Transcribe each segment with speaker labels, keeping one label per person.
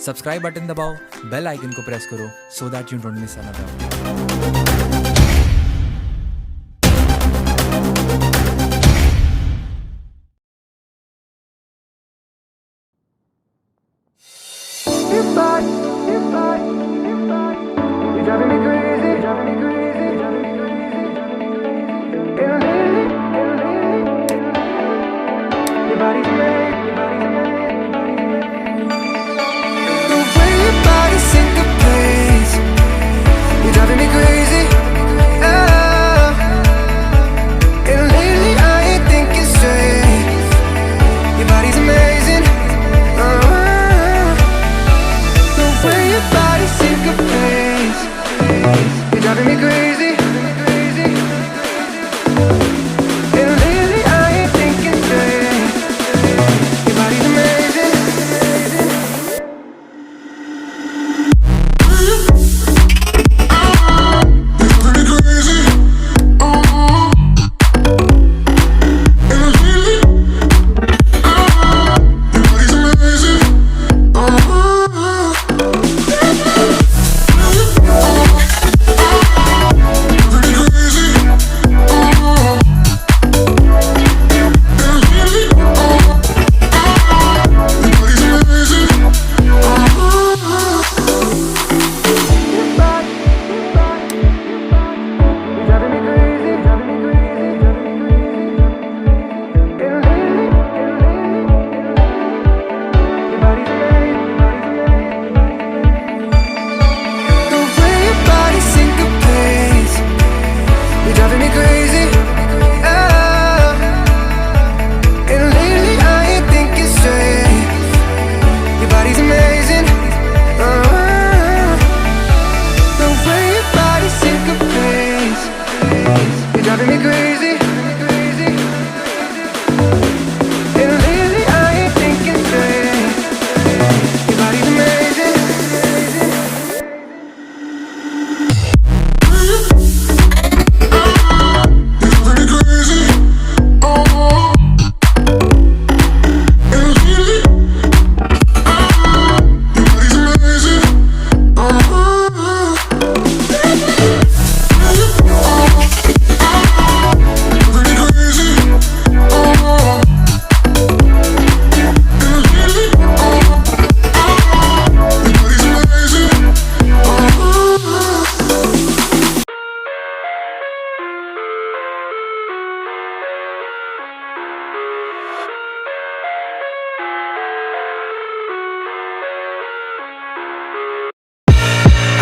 Speaker 1: Subscribe button दबाओ, bell icon को press करो so that you don't miss another update.
Speaker 2: You're driving me crazy, driving me crazy, driving me crazy. Your body's made, your body's made, your body's made. The way your body syncopates, you're driving me crazy. Oh. And lately I ain't thinking straight. Your body's amazing. The way your body syncopates, you're driving me crazy. And lately I ain't thinking straight. Your body's amazing.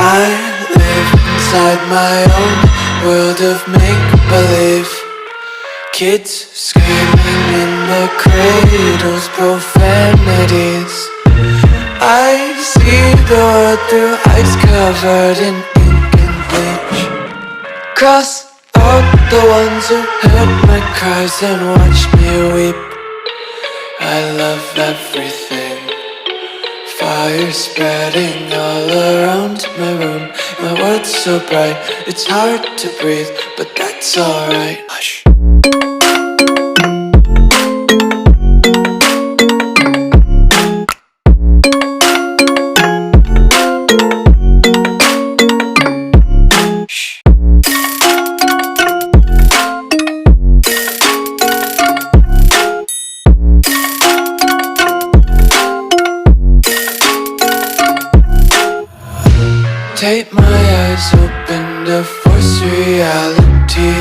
Speaker 3: I live inside my own world of make-believe. Kids screaming in the cradles, profanities. I see the world through eyes covered in ink and bleach. Cross out the ones who heard my cries and watched me weep. I love everything. Fire spreading all around my room. My world's so bright, it's hard to breathe, but that's alright. Hush. Tape my eyes open to force reality.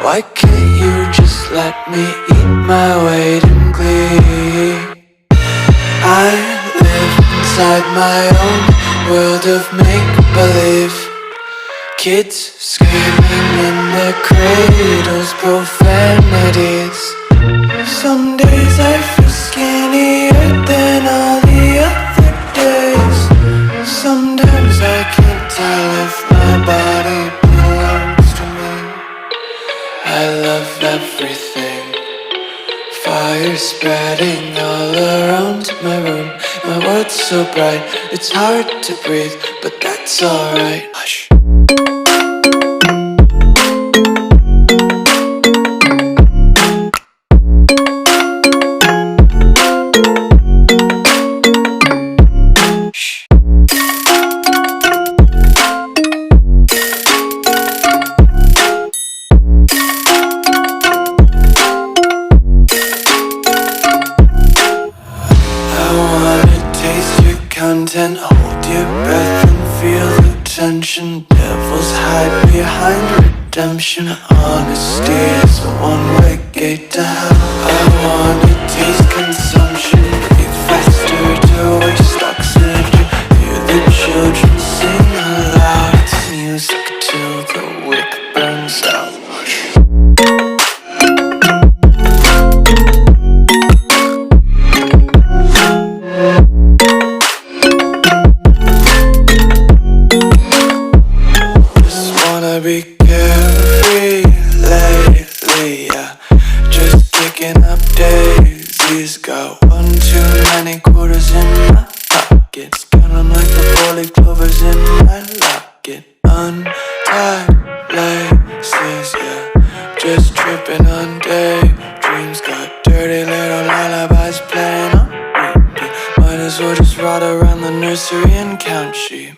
Speaker 3: Why can't you just let me eat my weight in glee? I live inside my own world of make-believe. Kids screaming in their cradles, profanities. Some days I feel skinnier than all the other days. Sometimes I can't tell if my body belongs to me. I love everything. Fire spreading all around my room. My world's so bright, it's hard to breathe, but that's alright. Hush. content. Hold your breath and feel the tension. Devils hide behind redemption. Honesty is a one-way gate to hell. I wanna taste consumption. Breathe faster to waste oxygen. Hear the children sing aloud. It's music till the wick burns out. Be carefree lately, yeah. Just picking up daisies. Got one too many quarters in my pockets. Counting like the 4-leaf clovers in my locket. Untied laces, yeah. Just tripping on daydreams. Got dirty little lullabies playing on repeat. Might as well just ride around the nursery and count sheep.